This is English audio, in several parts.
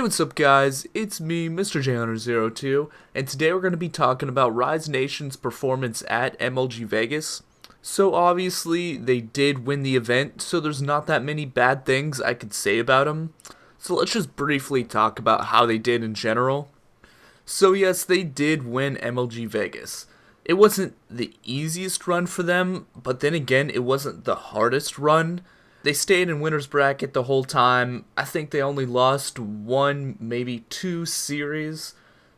What's up guys, it's me, Mr. J02, and today we're going to be talking about Rise Nation's performance at MLG Vegas. So obviously, they did win the event, so there's not that many bad things I could say about them. So let's just briefly talk about how they did in general. So yes, they did win MLG Vegas. It wasn't the easiest run for them, but then again, it wasn't the hardest run. They stayed in winner's bracket the whole time. I think they only lost one, maybe two series.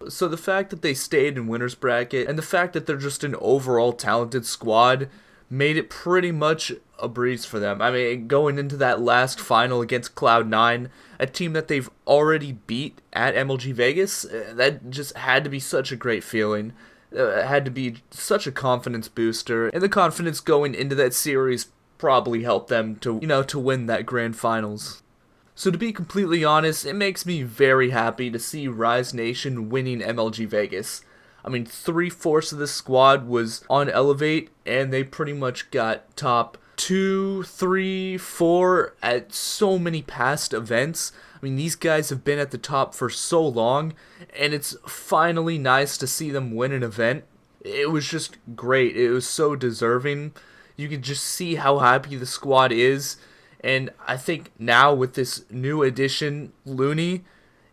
So the fact that they stayed in winner's bracket and the fact that they're just an overall talented squad made it pretty much a breeze for them. I mean, going into that last final against Cloud9, a team that they've already beat at MLG Vegas, that just had to be such a great feeling. It had to be such a confidence booster, and the confidence going into that series probably helped them to, to win that grand finals. So to be completely honest, it makes me very happy to see Rise Nation winning MLG Vegas. I mean, 3/4 of the squad was on Elevate, and they pretty much got top 2, 3, 4 at so many past events. I mean, these guys have been at the top for so long, and it's finally nice to see them win an event. It was just great. It was so deserving. You can just see how happy the squad is, and I think now with this new addition, Looney,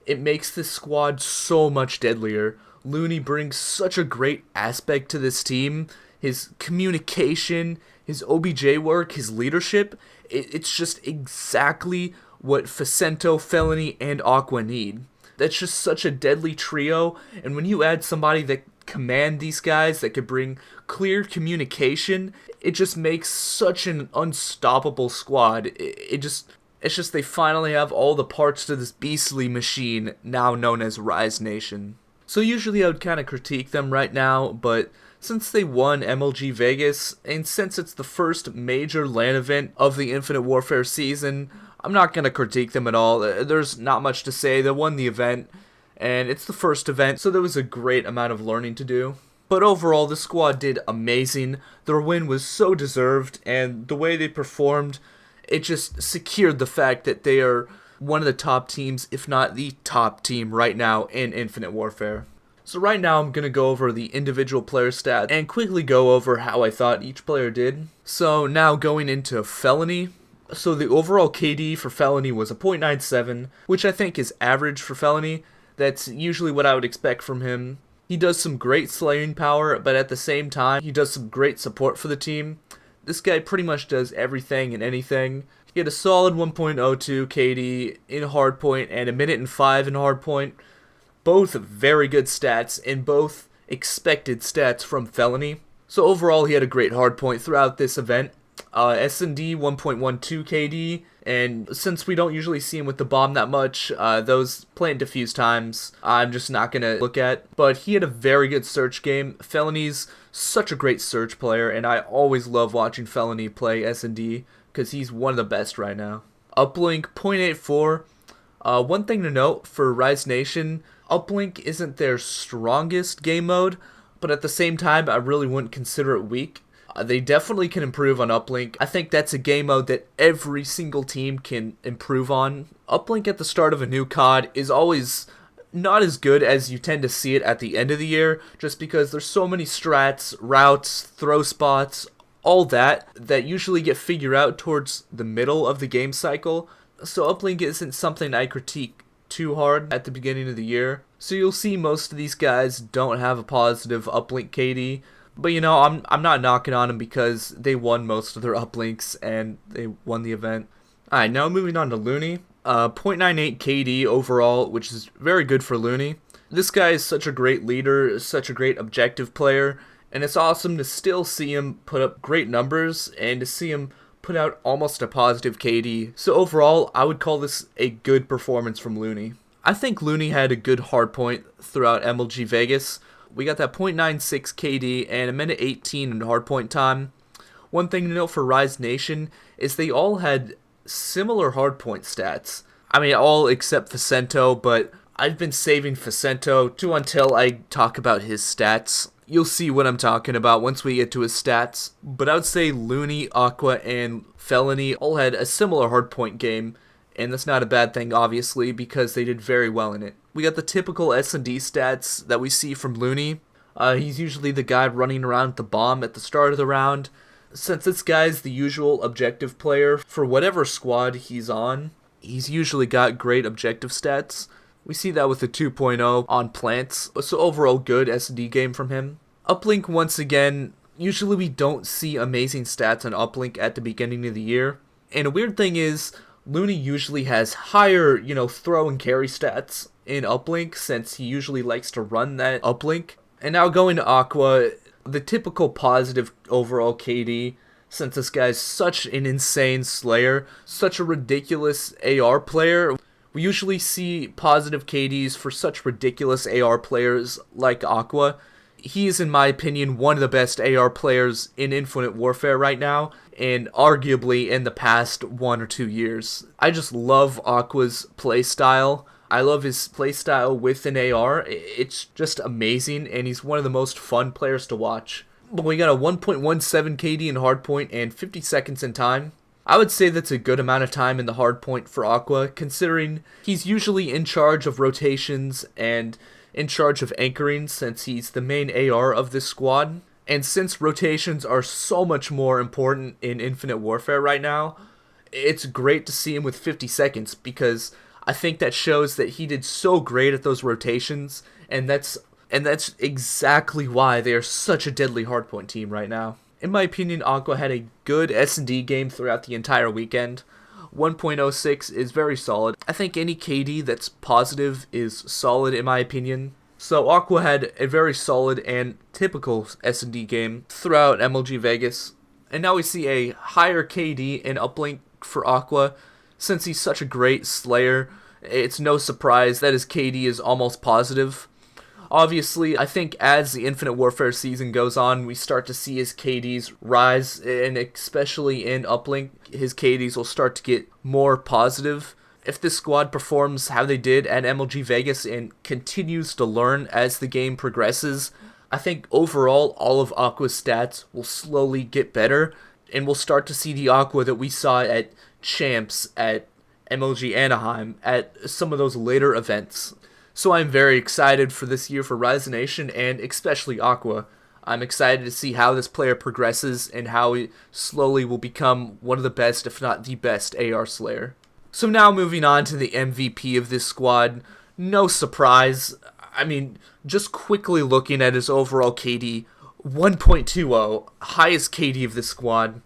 it makes this squad so much deadlier. Looney brings such a great aspect to this team. His communication, his OBJ work, his leadership, it's just exactly what Facento, Felony, and Aqua need. That's just such a deadly trio, and when you add somebody that command these guys, that could bring clear communication, it just makes such an unstoppable squad. It's just they finally have all the parts to this beastly machine now known as Rise Nation. So usually I would kind of critique them right now, but since they won MLG Vegas, and since it's the first major LAN event of the Infinite Warfare season, I'm not going to critique them at all. There's not much to say. They won the event, and it's the first event, so there was a great amount of learning to do. But overall, the squad did amazing. Their win was so deserved, and the way they performed, it just secured the fact that they are one of the top teams, if not the top team right now in Infinite Warfare. So right now, I'm going to go over the individual player stats and quickly go over how I thought each player did. So now going into Felony. So the overall KD for Felony was a .97, which I think is average for Felony. That's usually what I would expect from him. He does some great slaying power, but at the same time, he does some great support for the team. This guy pretty much does everything and anything. He had a solid 1.02 KD in hardpoint and a minute and 5 in hardpoint. Both very good stats and both expected stats from Felony. So overall, he had a great hardpoint throughout this event. S&D 1.12 KD, and since we don't usually see him with the bomb that much, those plant diffuse times I'm just not going to look at. But he had a very good search game. Felony's such a great search player, and I always love watching Felony play S&D because he's one of the best right now. Uplink 0.84. One thing to note for Rise Nation, Uplink isn't their strongest game mode, but at the same time, I really wouldn't consider it weak. They definitely can improve on Uplink. I think that's a game mode that every single team can improve on. Uplink at the start of a new COD is always not as good as you tend to see it at the end of the year, just because there's so many strats, routes, throw spots, all that usually get figured out towards the middle of the game cycle. So Uplink isn't something I critique too hard at the beginning of the year. So you'll see most of these guys don't have a positive Uplink KD. But I'm not knocking on them because they won most of their uplinks and they won the event. Alright, now moving on to Looney. 0.98 KD overall, which is very good for Looney. This guy is such a great leader, such a great objective player, and it's awesome to still see him put up great numbers and to see him put out almost a positive KD. So overall, I would call this a good performance from Looney. I think Looney had a good hardpoint throughout MLG Vegas. We got that .96 KD and a minute 18 in hardpoint time. One thing to note for Rise Nation is they all had similar hardpoint stats. I mean, all except Facento, but I've been saving Facento to until I talk about his stats. You'll see what I'm talking about once we get to his stats. But I would say Looney, Aqua, and Felony all had a similar hardpoint game, and that's not a bad thing, obviously, because they did very well in it. We got the typical S&D stats that we see from Looney. He's usually the guy running around at the bomb at the start of the round. Since this guy's the usual objective player for whatever squad he's on, he's usually got great objective stats. We see that with the 2.0 on plants, so overall good S&D game from him. Uplink, once again, usually we don't see amazing stats on Uplink at the beginning of the year. And a weird thing is, Looney usually has higher, throw and carry stats in Uplink, since he usually likes to run that Uplink. And now going to Aqua, the typical positive overall KD, since this guy's such an insane slayer, such a ridiculous AR player. We usually see positive KDs for such ridiculous AR players like Aqua. He is, in my opinion, one of the best AR players in Infinite Warfare right now, and arguably in the past 1 or 2 years. I just love Aqua's playstyle. I love his playstyle with an AR. It's just amazing, and he's one of the most fun players to watch. But we got a 1.17 KD in hardpoint and 50 seconds in time. I would say that's a good amount of time in the hardpoint for Aqua, considering he's usually in charge of rotations and in charge of anchoring, since he's the main AR of this squad. And since rotations are so much more important in Infinite Warfare right now, it's great to see him with 50 seconds, because I think that shows that he did so great at those rotations, and that's exactly why they are such a deadly hardpoint team right now. In my opinion, Aqua had a good S&D game throughout the entire weekend. 1.06 is very solid. I think any KD that's positive is solid in my opinion. So Aqua had a very solid and typical S&D game throughout MLG Vegas. And now we see a higher KD in uplink for Aqua. Since he's such a great slayer, it's no surprise that his KD is almost positive. Obviously, I think as the Infinite Warfare season goes on, we start to see his KDs rise, and especially in uplink, his KDs will start to get more positive. If this squad performs how they did at MLG Vegas and continues to learn as the game progresses, I think overall all of Aqua's stats will slowly get better, and we'll start to see the Aqua that we saw at Champs, at MLG Anaheim, at some of those later events. So I'm very excited for this year for Rise Nation, and especially Aqua. I'm excited to see how this player progresses and how he slowly will become one of the best, if not the best, AR Slayer. So now moving on to the MVP of this squad. No surprise. I mean, just quickly looking at his overall KD, 1.20, highest KD of this squad.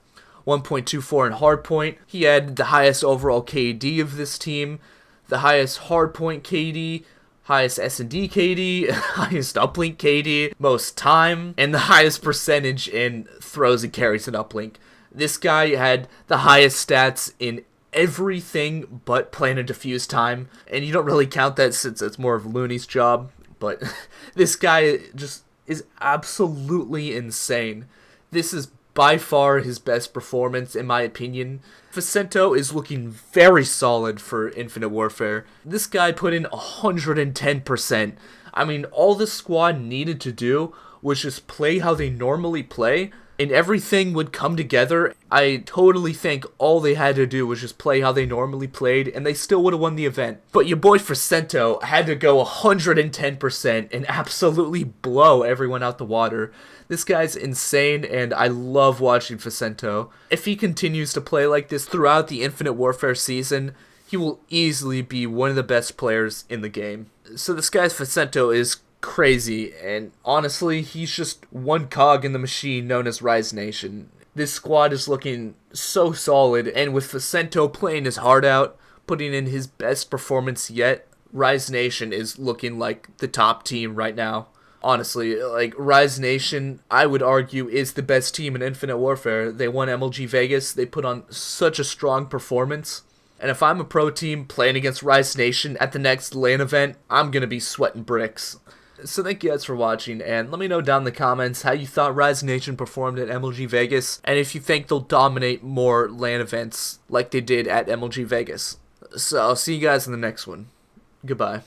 1.24 in hardpoint. He had the highest overall KD of this team, the highest hardpoint KD, highest S&D KD, highest uplink KD, most time, and the highest percentage in throws and carries in uplink. This guy had the highest stats in everything but plan and defuse time, and you don't really count that since it's more of Looney's job, but this guy just is absolutely insane. This is by far his best performance, in my opinion. Vicento is looking very solid for Infinite Warfare. This guy put in 110%. I mean, all the squad needed to do was just play how they normally play, and everything would come together. I totally think all they had to do was just play how they normally played, and they still would have won the event. But your boy Vicento had to go 110% and absolutely blow everyone out the water. This guy's insane, and I love watching Vicento. If he continues to play like this throughout the Infinite Warfare season, he will easily be one of the best players in the game. So this guy's Vicento is crazy, and honestly, he's just one cog in the machine known as Rise Nation. This squad is looking so solid, and with Vicento playing his heart out, putting in his best performance yet, Rise Nation is looking like the top team right now. Honestly, like, Rise Nation, I would argue, is the best team in Infinite Warfare. They won MLG Vegas, they put on such a strong performance. And if I'm a pro team playing against Rise Nation at the next LAN event, I'm gonna be sweating bricks. So thank you guys for watching, and let me know down in the comments how you thought Rise Nation performed at MLG Vegas, and if you think they'll dominate more LAN events like they did at MLG Vegas. So I'll see you guys in the next one. Goodbye.